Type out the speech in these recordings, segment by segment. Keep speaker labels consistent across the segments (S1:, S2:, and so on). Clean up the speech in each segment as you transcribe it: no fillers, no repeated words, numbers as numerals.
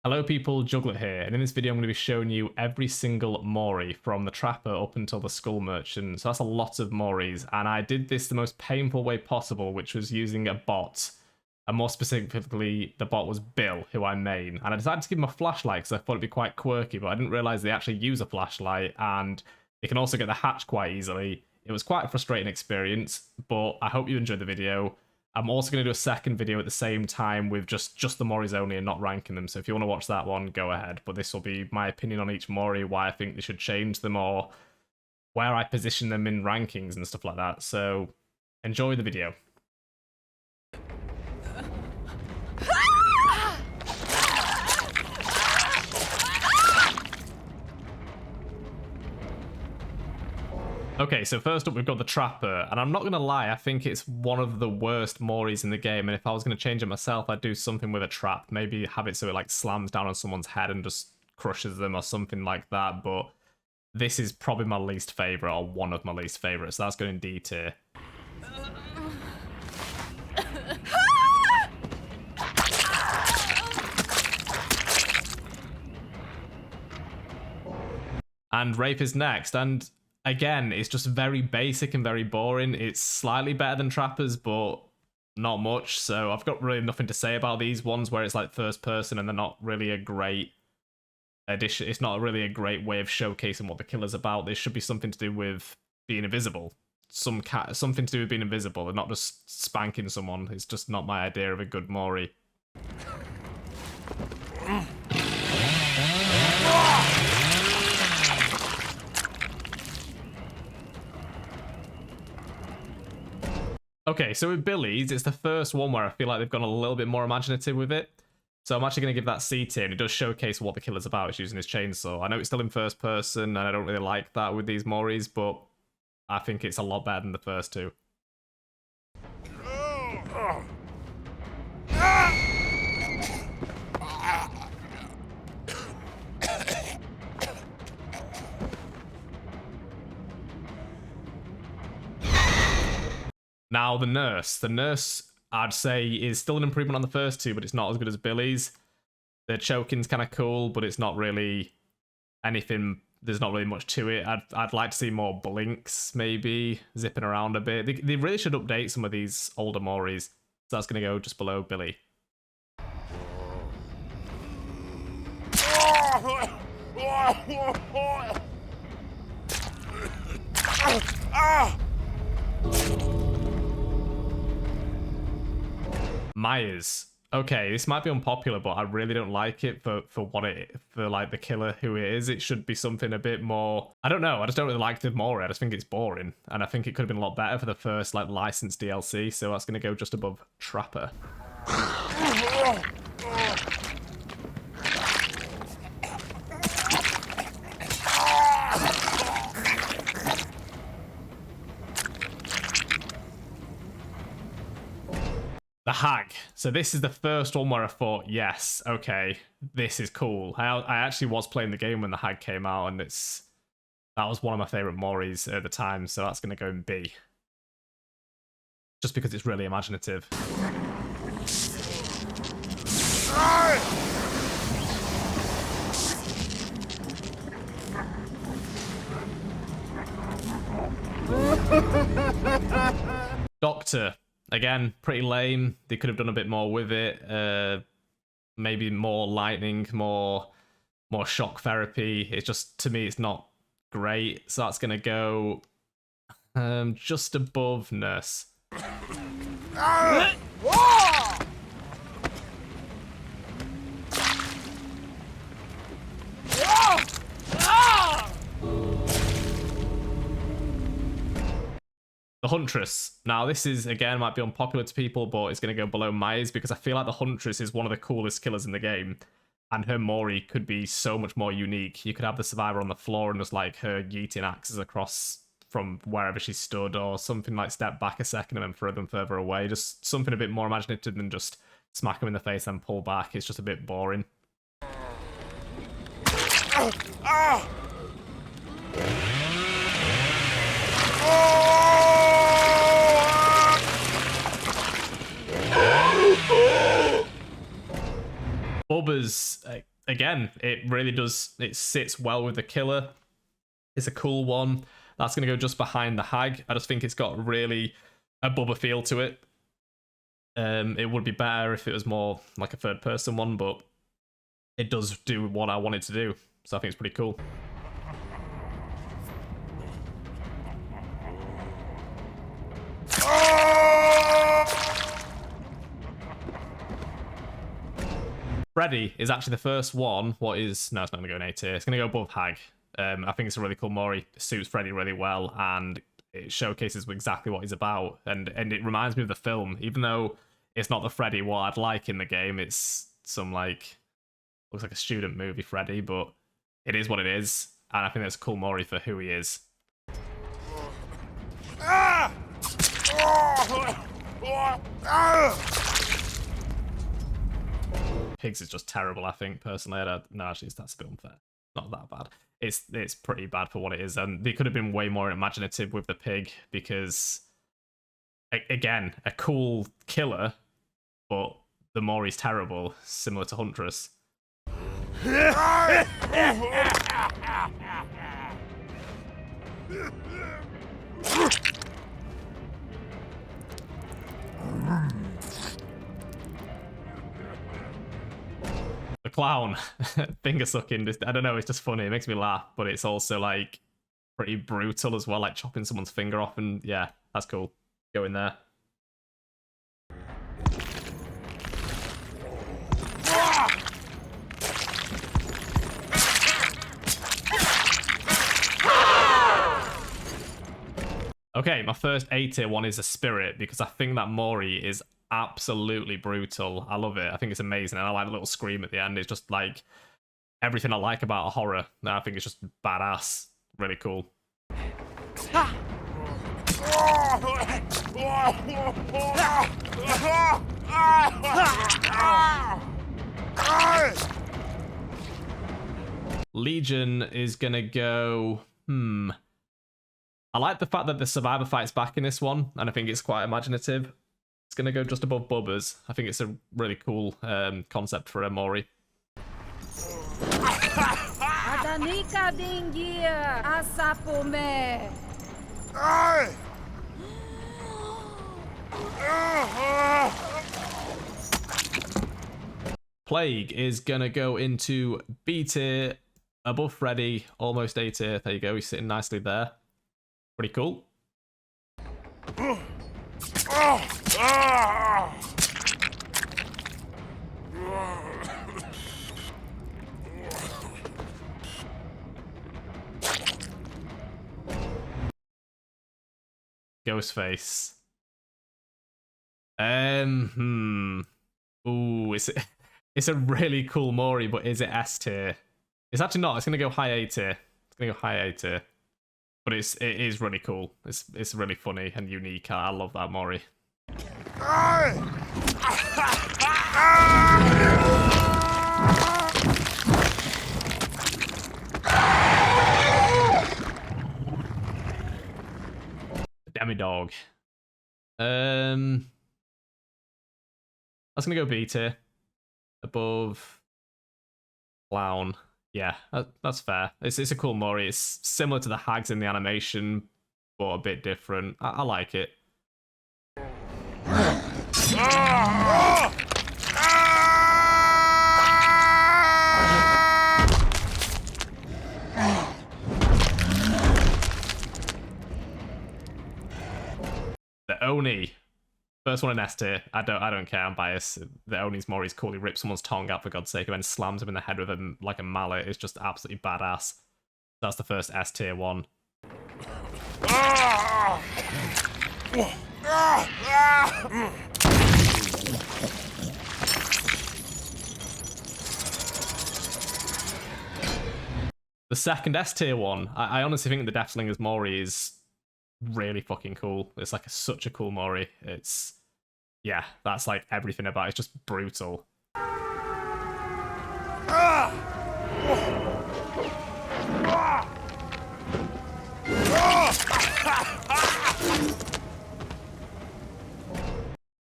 S1: Hello people, Juggler here, and in this video I'm going to be showing you every single Mori from the Trapper up until the Skull Merchant. So that's a lot of Moris, and I did this the most painful way possible, which was using a bot. And more specifically, the bot was Bill, who I main. And I decided to give him a flashlight because I thought it'd be quite quirky, but I didn't realise they actually use a flashlight, and they can also get the hatch quite easily. It was quite a frustrating experience, but I hope you enjoyed the video. I'm also going to do a second video at the same time with just the Moris only and not ranking them. So if you want to watch that one, go ahead. But this will be my opinion on each Mori, why I think they should change them, or where I position them in rankings and stuff like that. So enjoy the video. Okay, so first up we've got the Trapper, and I'm not going to lie, I think it's one of the worst Moris in the game, and if I was going to change it myself, I'd do something with a trap. Maybe have it so it like slams down on someone's head and just crushes them or something like that, but this is probably my least favourite, or one of my least favourites, so that's going in D tier. And Rape is next, and again, it's just very basic and very boring. It's slightly better than Trappers, but not much. So I've got really nothing to say about these ones where it's like first person and they're not really a great addition. It's not really a great way of showcasing what the killer's about. There should be something to do with being invisible. Something to do with being invisible and not just spanking someone. It's just not my idea of a good Mori. Okay, so with Billy's, it's the first one where I feel like they've gone a little bit more imaginative with it. So I'm actually going to give that C tier, and it does showcase what the killer's about. It's using his chainsaw. I know it's still in first person, and I don't really like that with these Moris, but I think it's a lot better than the first two. Now, the nurse, I'd say, is still an improvement on the first two, but it's not as good as Billy's. The choking's kind of cool, but it's not really anything. There's not really much to it. I'd like to see more blinks, maybe, zipping around a bit. They really should update some of these older Moris. So that's going to go just below Billy. Myers. Okay, this might be unpopular, but I really don't like it for like the killer who it is. It should be something a bit more. I don't know. I just don't really like the Mori. I just think it's boring, and I think it could have been a lot better for the first like licensed DLC. So that's going to go just above Trapper. The Hag. So this is the first one where I thought, yes, okay, this is cool. I actually was playing the game when the Hag came out, and that was one of my favourite Moris at the time, so that's going to go in B. Just because it's really imaginative. Doctor. Again, pretty lame. They could have done a bit more with it. Maybe more lightning, more shock therapy. It's just, to me, it's not great. So that's going to go just above Nurse. The Huntress. Now, this is, again, might be unpopular to people, but it's going to go below Myers because I feel like the Huntress is one of the coolest killers in the game, and her Mori could be so much more unique. You could have the Survivor on the floor and just, like, her yeeting axes across from wherever she stood, or something like step back a second and then throw them further away. Just something a bit more imaginative than just smack them in the face and pull back. It's just a bit boring. Bubba's again, it really does, it sits well with the killer. It's a cool one. That's going to go just behind the hag. I just think it's got really a Bubba feel to it. It would be better if it was more like a third person one, but it does do what I want it to do. So I think it's pretty cool. Freddy is actually the first one. No, it's not going to go in A tier. It's going to go above Hag. I think it's a really cool Mori. It suits Freddy really well, and it showcases exactly what he's about. And it reminds me of the film, even though it's not the Freddy what I'd like in the game. It's some like, looks like a student movie Freddy, but it is what it is. And I think that's a cool Mori for who he is. Pigs is just terrible, I think, personally. No, actually, that's a bit unfair. Not that bad. It's pretty bad for what it is, and they could have been way more imaginative with the pig, because, again, a cool killer, but the Mori's terrible, similar to Huntress. The clown, finger sucking, I don't know, it's just funny, it makes me laugh, but it's also like pretty brutal as well, like chopping someone's finger off, and yeah, that's cool. Go in there. Okay, my first A tier one is a spirit, because I think that Mori is absolutely brutal. I love it. I think it's amazing, and I like the little scream at the end. It's just like everything I like about a horror. I think it's just badass. Really cool. Legion is gonna go, I like the fact that the survivor fight's back in this one, and I think it's quite imaginative. It's going to go just above Bubba's. I think it's a really cool concept for a Mori. Plague is going to go into B tier, above Freddy, almost A tier. There you go, he's sitting nicely there. Pretty cool. Ghostface. Ooh, it's a really cool Mori, but is it S tier? It's actually not. It's gonna go high A tier. It's gonna go high A tier. But it is really cool. It's really funny and unique. I love that Mori. Demidog. That's gonna go B tier. Above Clown. Yeah, that's fair. It's a cool Mori. It's similar to the hags in the animation, but a bit different. I like it. The Oni. First one in S tier. I don't care, I'm biased. The Oni's Mori's cool. He rips someone's tongue out for God's sake and then slams him in the head with like a mallet. It's just absolutely badass. That's the first S tier one. The second S tier one, I honestly think the Deathslinger's Mori is really fucking cool. It's like such a cool Mori. It's, yeah, that's like everything about it. It's just brutal.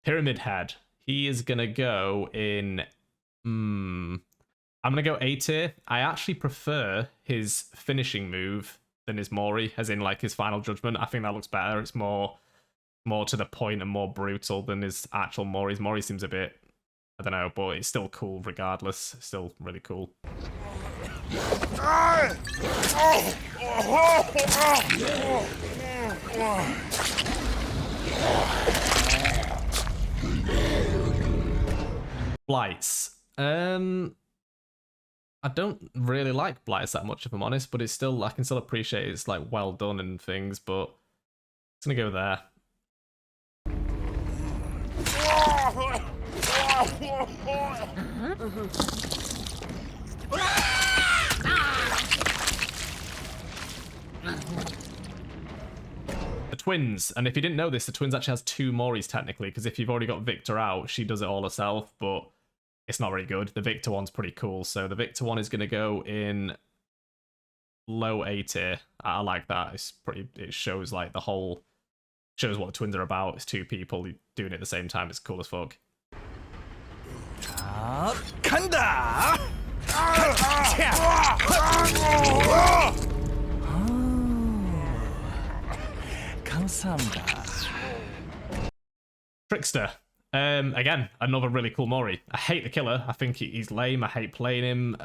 S1: Pyramid Head. He is gonna go in I'm going to go A tier. I actually prefer his finishing move than his Mori, as in like his final judgment. I think that looks better. It's more to the point and more brutal than his actual Mori. His Mori seems a bit, I don't know, but it's still cool regardless. It's still really cool. Blights. I don't really like Blights that much, if I'm honest, but it's still, I can still appreciate it's like well done and things, but it's gonna go there. The twins, and if you didn't know this, the twins actually has 2 Moris technically, because if you've already got Victor out, she does it all herself, but it's not very good. The Victor one's pretty cool, so the Victor one is going to go in low A tier. I like that. It's pretty. It shows like the whole, shows what the twins are about. It's 2 people doing it at the same time. It's cool as fuck.
S2: 간다. 감사합니다.
S1: Trickster. Again, another really cool Mori. I hate the killer. I think he's lame. I hate playing him.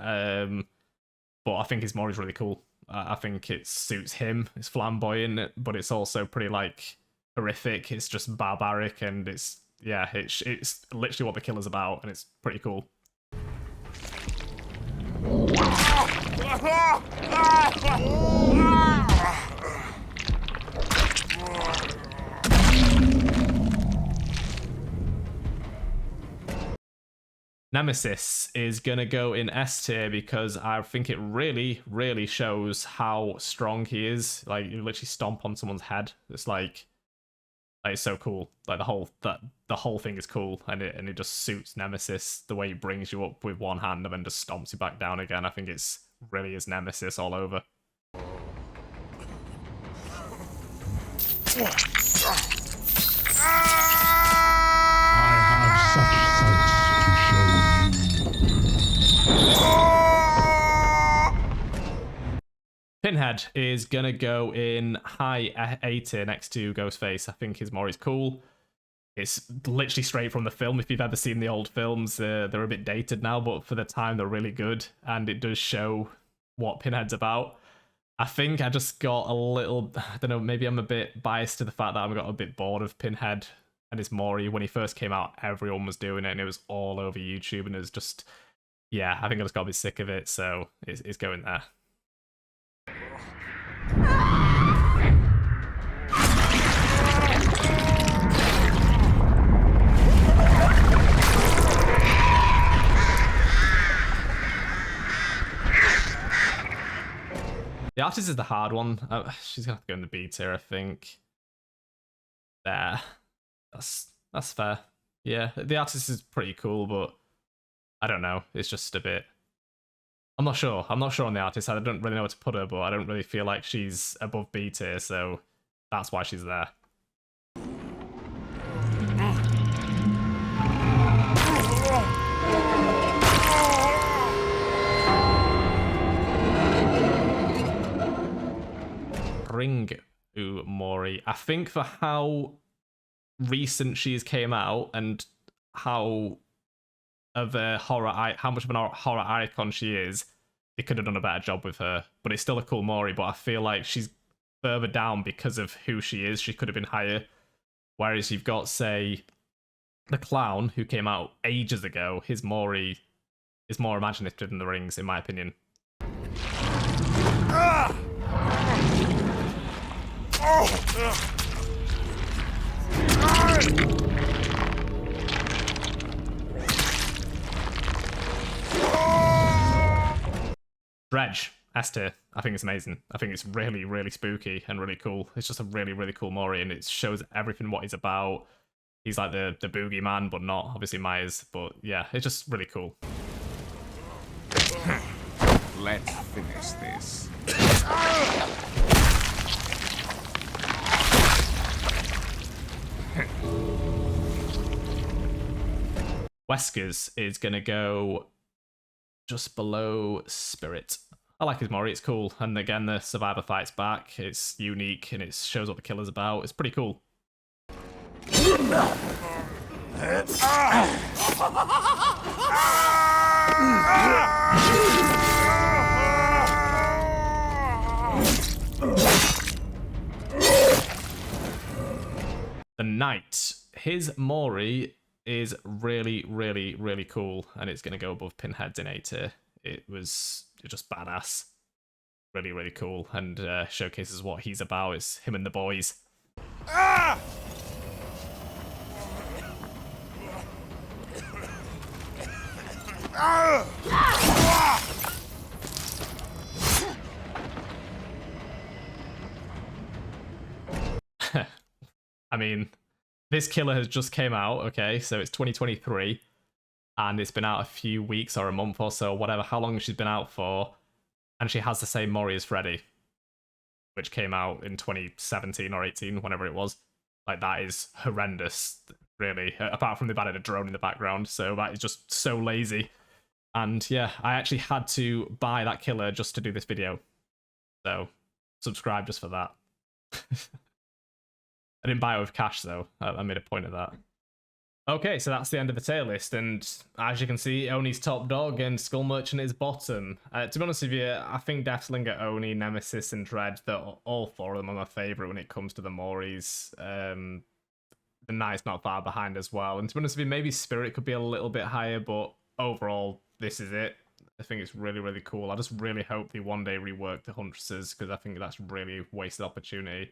S1: But I think his Mori's really cool. I think it suits him. It's flamboyant, but it's also pretty like horrific. It's just barbaric, and it's yeah, it's literally what the killer's about, and it's pretty cool. Nemesis is gonna go in S tier because I think it really, really shows how strong he is. Like, you literally stomp on someone's head. It's like it's so cool. Like the whole thing is cool, and it just suits Nemesis the way he brings you up with one hand and then just stomps you back down again. I think it's really is Nemesis all over. Pinhead is gonna go in high A tier next to Ghostface. I think his Mori's cool. It's literally straight from the film. If you've ever seen the old films, they're a bit dated now, but for the time they're really good, and it does show what Pinhead's about. I think I just got a little, I don't know, maybe I'm a bit biased to the fact that I got a bit bored of Pinhead and his Mori. When he first came out, everyone was doing it, and it was all over YouTube, and it was just, yeah, I think I just got a bit sick of it, so it's going there. The artist is the hard one. She's gonna have to go in the B tier, I think. There, that's fair. Yeah, the artist is pretty cool, but I don't know. It's just a bit. I'm not sure. I'm not sure on the artist. I don't really know where to put her, but I don't really feel like she's above B tier, so that's why she's there. Ring Mori. I think for how recent she's came out and how of a how much of a horror icon she is, they could have done a better job with her. But it's still a cool Mori, but I feel like she's further down because of who she is. She could have been higher. Whereas you've got, say, the clown who came out ages ago. His Mori is more imaginative than the Rings, in my opinion. Dredge, S tier. I think it's amazing. I think it's really, really spooky and really cool. It's just a really, really cool Mori, and it shows everything what he's about. He's like the boogeyman, but not obviously Myers. But yeah, it's just really cool.
S2: Let's finish this.
S1: Weskers is gonna go just below Spirit. I like his Mori, it's cool. And again, the Survivor fight's back. It's unique and it shows what the killer's about. It's pretty cool. The Knight. His Mori is really, really, really cool, and it's going to go above Pinhead's in A tier. It's just badass. Really, really cool, and showcases what he's about. It's him and the boys. Ah! I mean, this killer has just came out, okay, so it's 2023, and it's been out a few weeks or a month or so, whatever, how long she's been out for, and she has the same Mori as Freddy, which came out in 2017 or 18, whenever it was. Like, that is horrendous, really, apart from they've added a drone in the background, so that is just so lazy. And yeah, I actually had to buy that killer just to do this video, so subscribe just for that. I didn't buy it with cash, though. I made a point of that. Okay, so that's the end of the tier list, and as you can see, Oni's top dog and Skull Merchant is bottom. To be honest with you, I think Deathslinger, Oni, Nemesis, and Dread, all four of them are my favourite when it comes to the Moris. The Knight's not far behind as well, and to be honest with you, maybe Spirit could be a little bit higher, but overall, this is it. I think it's really, really cool. I just really hope they one day rework the Huntresses, because I think that's really a wasted opportunity.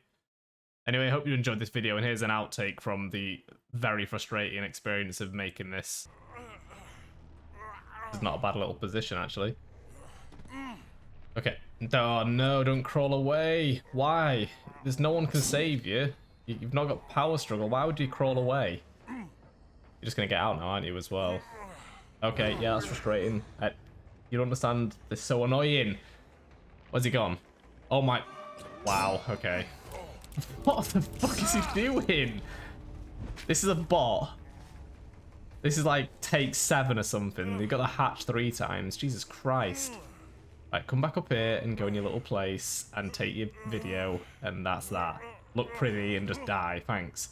S1: Anyway, I hope you enjoyed this video, and here's an outtake from the very frustrating experience of making this. It's not a bad little position, actually. Okay. Oh, no, don't crawl away. Why? There's no one can save you. You've not got power struggle. Why would you crawl away? You're just going to get out now, aren't you, as well? Okay, yeah, that's frustrating. You don't understand. It's so annoying. Where's he gone? Oh, my... Wow, okay. What the fuck is he doing? This is a bot. This is like take 7 or something. You got the hatch 3 times. Jesus Christ. Right, come back up here and go in your little place and take your video, and that's that. Look pretty and just die. Thanks.